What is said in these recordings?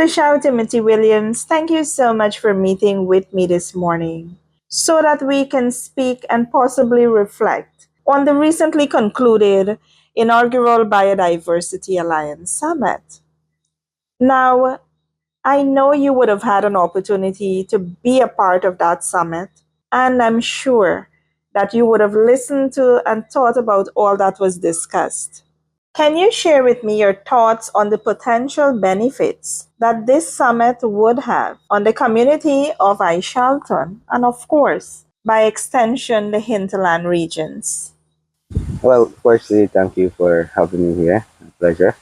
Toshao Timothy Williams, thank you so much for meeting with me this morning so that we can speak and possibly reflect on the recently concluded inaugural Biodiversity Alliance Summit. Now, I know you would have had an opportunity to be a part of that summit, and I'm sure that you would have listened to and thought about all that was discussed. Can you share with me your thoughts on the potential benefits that this summit would have on the community of Aishalton and, of course, by extension, the hinterland regions? Well, firstly, thank you for having me here. A pleasure.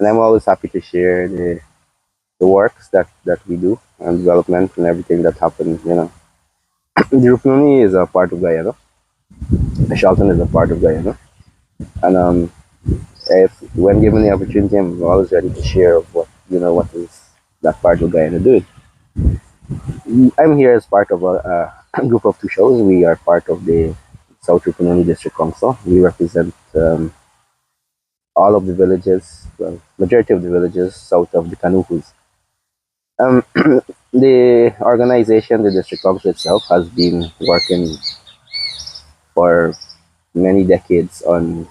And I'm always happy to share the works that we do and development and everything that happens. The Rupununi is a part of Guyana. Aishalton is a part of Guyana. And if when given the opportunity, I'm always ready to share of what is that part of Guyana doing. I'm here as part of a group of two shows. We are part of the South Rupununi District Council. We represent all of the villages, well, majority of the villages south of the Kanukus. Um, the organization, the district council itself, has been working for many decades on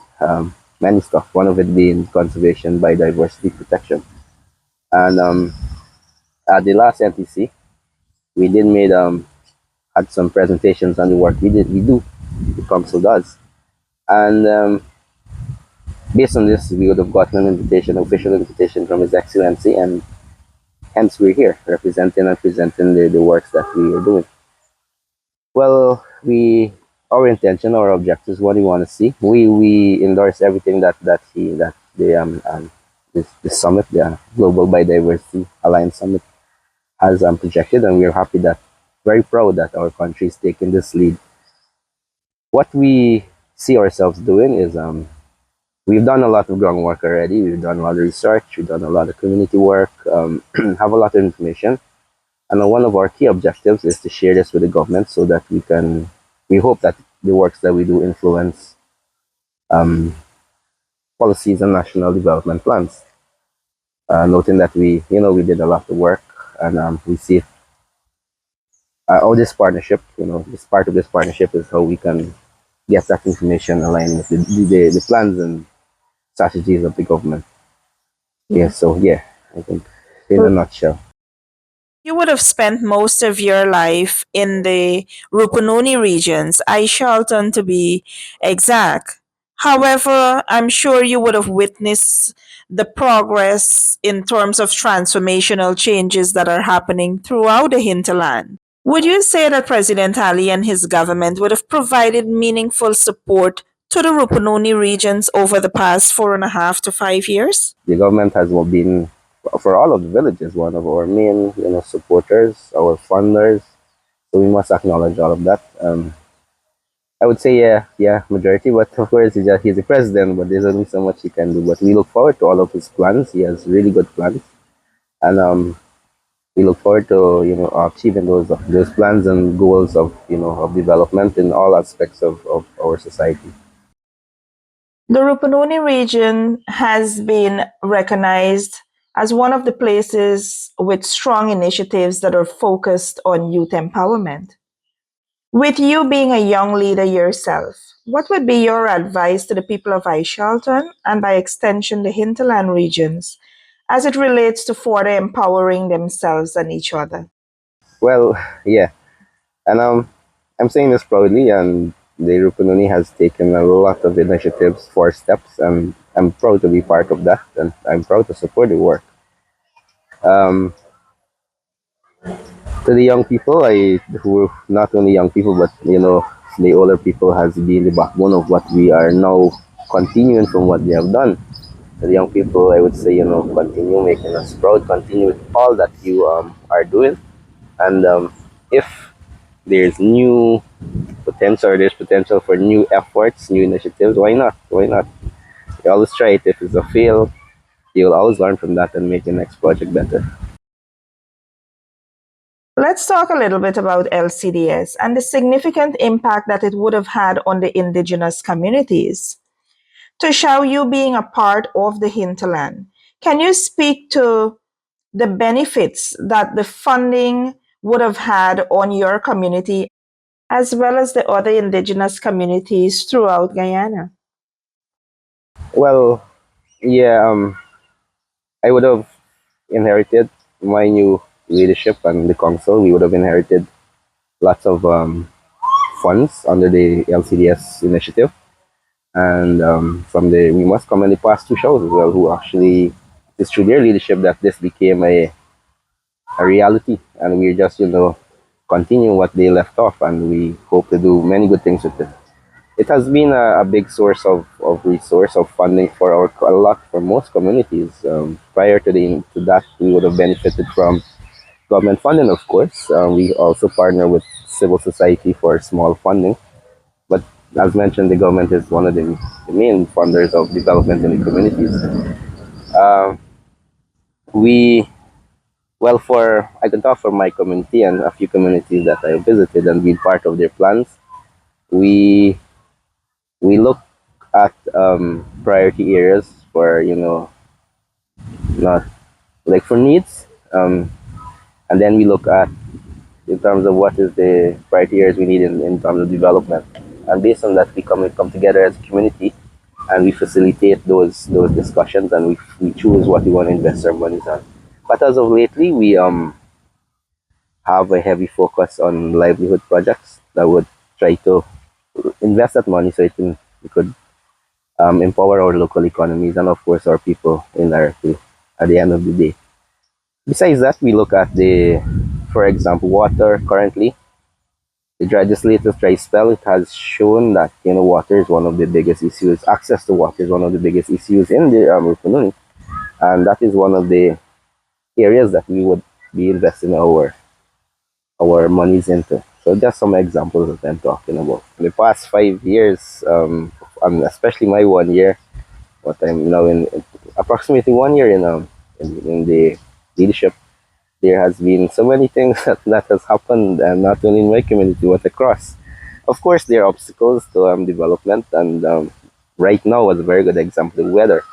many stuff. One of it being conservation, biodiversity protection, and at the last NTC, we did made had some presentations on the work we do, the council does, and based on this, we would have gotten an invitation, official invitation from His Excellency, and hence we're here representing and presenting the works that we are doing. Well, our intention, our objectives, what we want to see. We endorse everything that the this summit, the Global Biodiversity Alliance Summit, has projected, and we're happy that very proud that our country is taking this lead. What we see ourselves doing is we've done a lot of groundwork already. We've done a lot of research. We've done a lot of community work. Have a lot of information. And one of our key objectives is to share this with the government so that we hope that the works that we do influence um, policies and national development plans. Noting that we did a lot of work and we see all this partnership, this part of this partnership is how we can get that information aligned with the plans and strategies of the government. Yeah, so yeah, I think in a nutshell. You would have spent most of your life in the Rupununi regions, Aishalton to be exact. However, I'm sure you would have witnessed the progress in terms of transformational changes that are happening throughout the hinterland. Would you say that President Ali and his government would have provided meaningful support to the Rupununi regions over the past 4.5 to 5 years? The government has been, for all of the villages, one of our main supporters, our funders. So we must acknowledge all of that. I would say yeah, majority, but of course he's the president, but there's only so much he can do. But we look forward to all of his plans. He has really good plans, and we look forward to achieving those plans and goals of development in all aspects of our society. The Rupununi region has been recognized as one of the places with strong initiatives that are focused on youth empowerment. With you being a young leader yourself, what would be your advice to the people of Aishalton and by extension the hinterland regions as it relates to further empowering themselves and each other? Well, yeah, and I'm saying this proudly, and the Rupununi has taken a lot of initiatives, 4 steps, and I'm proud to be part of that, and I'm proud to support the work. Um, to the young people, who not only young people, but the older people has been the backbone of what we are now continuing from what they have done. To the young people, I would say, continue making us proud, continue with all that you are doing, and if there's new potential, or there's potential for new efforts, new initiatives, why not? Why not? You always try it. If it's a fail, you'll always learn from that and make the next project better. Let's talk a little bit about LCDS and the significant impact that it would have had on the indigenous communities. To show you being a part of the hinterland, can you speak to the benefits that the funding would have had on your community as well as the other indigenous communities throughout Guyana? Well, yeah, I would have inherited my new leadership and the council. We would have inherited lots of funds under the LCDS initiative. And from the, we must commend the past two shows as well, who actually, it's through their leadership that this became a reality. And we're just, continue what they left off. And we hope to do many good things with it. It has been a big source of resource of funding for a lot for most communities. Prior to to that, we would have benefited from government funding, of course. We also partner with civil society for small funding, but as mentioned, the government is one of the main funders of development in the communities. Uh, we well, for I can talk for my community and a few communities that I visited and been part of their plans. We we look at priority areas for not like for needs, and then we look at in terms of what is the priority areas we need in terms of development, and based on that we come together as a community and we facilitate those discussions and we choose what we want to invest our monies on. But as of lately, we have a heavy focus on livelihood projects that would try to invest that money so we could empower our local economies and of course our people indirectly at the end of the day. Besides that, we look at for example, water. Currently, this latest dry spell, it has shown that water is one of the biggest issues. Access to water is one of the biggest issues in the Rupununi, and that is one of the areas that we would be investing our monies into. So just some examples that I'm talking about. In the past 5 years, and especially my 1 year, what I'm now in approximately 1 year in the leadership, there has been so many things that has happened, and not only in my community but across. Of course, there are obstacles to development, and right now was a very good example. The weather.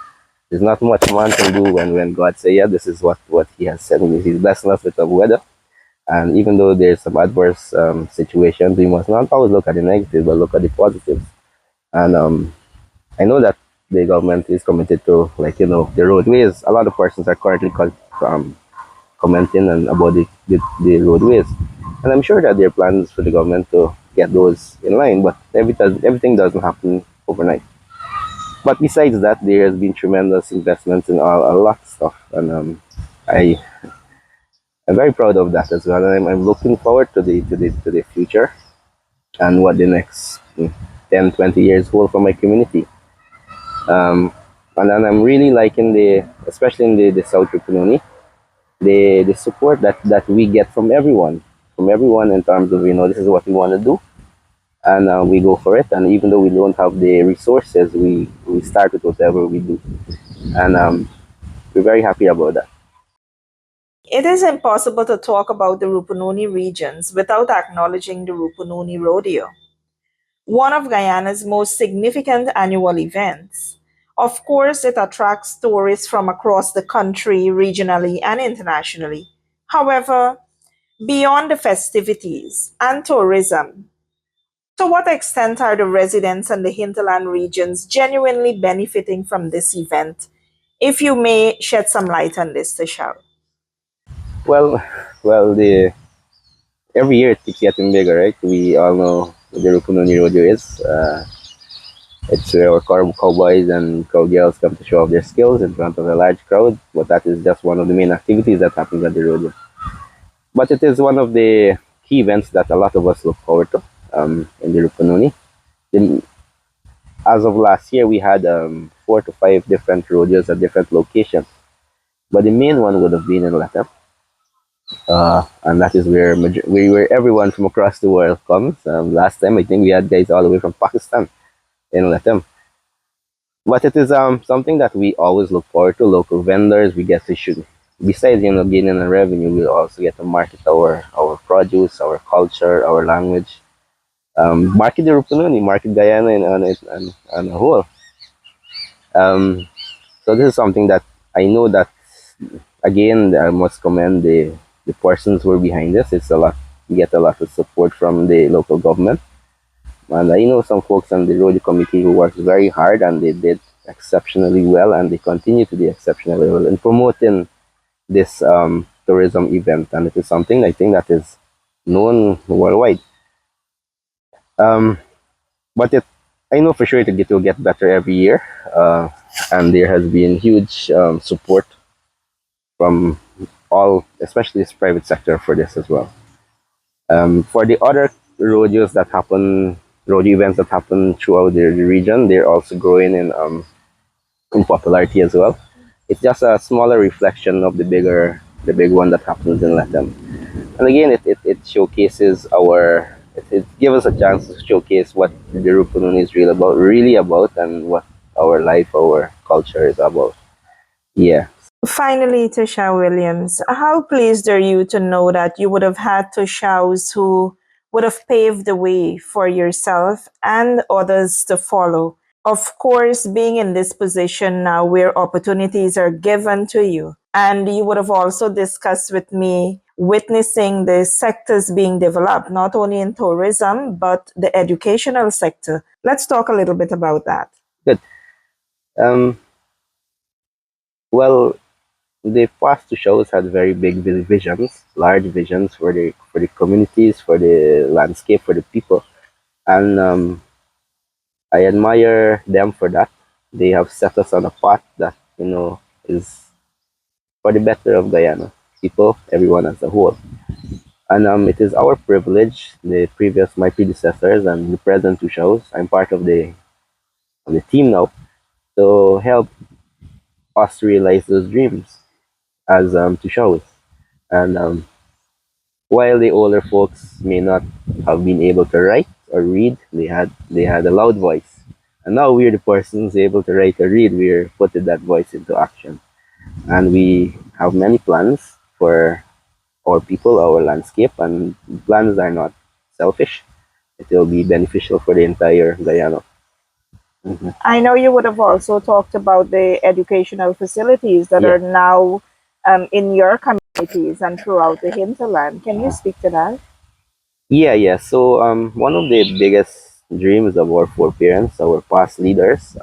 There's not much man can do when God say, yeah, this is what He has said. He's blessing us with the weather, and even though there's some adverse situations, we must not always look at the negative, but look at the positives. And I know that the government is committed to, like, the roadways. A lot of persons are currently commenting and about the roadways. And I'm sure that there are plans for the government to get those in line, but everything doesn't happen overnight. But besides that, there has been tremendous investments in a lot of stuff, and I I'm very proud of that as well. And I'm looking forward to the future and what the next 10, 20 years hold for my community. Um, and then I'm really liking especially in the South Rupununi, the support that we get from everyone in terms of this is what we want to do, and we go for it. And even though we don't have the resources, we start with whatever we do, and we're very happy about that. It is impossible to talk about the Rupununi regions without acknowledging the Rupununi Rodeo, one of Guyana's most significant annual events. Of course, it attracts tourists from across the country, regionally and internationally. However, beyond the festivities and tourism, to what extent are the residents and the hinterland regions genuinely benefiting from this event? If you may shed some light on this, Tashao. Well, well, the every year it keeps getting bigger, right? We all know what the Rupununi Rodeo is. It's where our cowboys and cowgirls come to show off their skills in front of a large crowd, but that is just one of the main activities that happens at the rodeo. But it is one of the key events that a lot of us look forward to in the Rupununi. The- As of last year, we had 4 to 5 different rodeos at different locations, but the main one would have been in Latam, and that is where everyone from across the world comes. Last time, I think we had guys all the way from Pakistan in Latam. But it is something that we always look forward to. Local vendors, we get to shoot. Besides, gaining a revenue, we also get to market our produce, our culture, our language. Market the Rupununi, market Guyana and a whole. Um, so this is something that I know that again, I must commend the persons who are behind this. It's a lot. We get a lot of support from the local government, and I know some folks on the road committee who worked very hard, and they did exceptionally well, and they continue to do exceptionally well in promoting this tourism event, and it is something I think that is known worldwide. Um, but I know for sure it will get better every year, uh, and there has been huge support from all, especially this private sector, for this as well. For the other rodeos that happen, rodeo events that happen throughout the region, they're also growing in popularity as well. It's just a smaller reflection of the big one that happens in Latin. And again, it showcases it gives us a chance to showcase what the Rupununi is really about, and what our life, our culture is about. Yeah. Finally, Tisha Williams, how pleased are you to know that you would have had Tishaos who would have paved the way for yourself and others to follow? Of course, being in this position now where opportunities are given to you, and you would have also discussed with me witnessing the sectors being developed, not only in tourism, but the educational sector. Let's talk a little bit about that. Good. Um, well, the past two shows had very big visions, large visions for the communities, for the landscape, for the people, and I admire them for that. They have set us on a path that is for the better of Guyana people, everyone as a whole. And it is our privilege, my predecessors and the present two shows. I'm part of the team now to help us realize those dreams as two shows. And while the older folks may not have been able to write or read, they had a loud voice. And now we're the persons able to write or read. We're putting that voice into action. And we have many plans for our people, our landscape, and plans are not selfish. It will be beneficial for the entire Guyana. Mhm. I know you would have also talked about the educational facilities that Yeah, are now in your communities and throughout the hinterland. Can you speak to that? yeah. So one of the biggest dreams of our foreparents, our past leaders,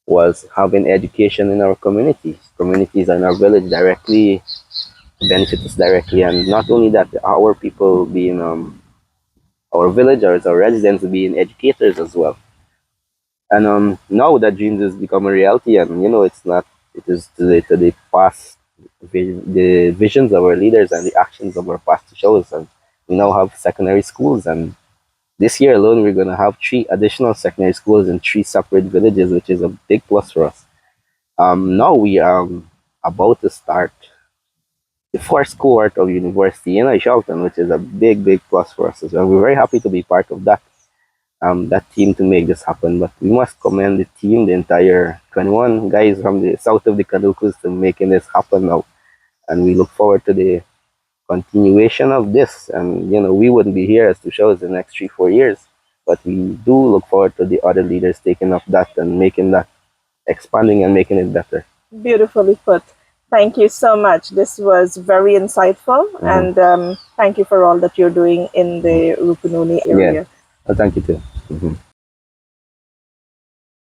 was having education in our communities and our village directly benefit us directly, and not only that, our people being our villagers, our residents being educators as well. And now that dreams has become a reality, and it's not. It is to the past, the visions of our leaders and the actions of our past shows, and we now have secondary schools. And this year alone, we're going to have 3 additional secondary schools in 3 separate villages, which is a big plus for us. Now we are about to start the first cohort of university in Aishalton, which is a big plus for us as well. We're very happy to be part of that team to make this happen. But we must commend the team, the entire 21 guys from the south of the Caduceus, to making this happen now. And we look forward to the continuation of this. And we wouldn't be here as to show us the next 3-4 years, but we do look forward to the other leaders taking up that and making that expanding and making it better. Beautifully put. Thank you so much. This was very insightful, Mhm. and thank you for all that you're doing in the Rupununi Yeah. area. Well, thank you too. Mhm.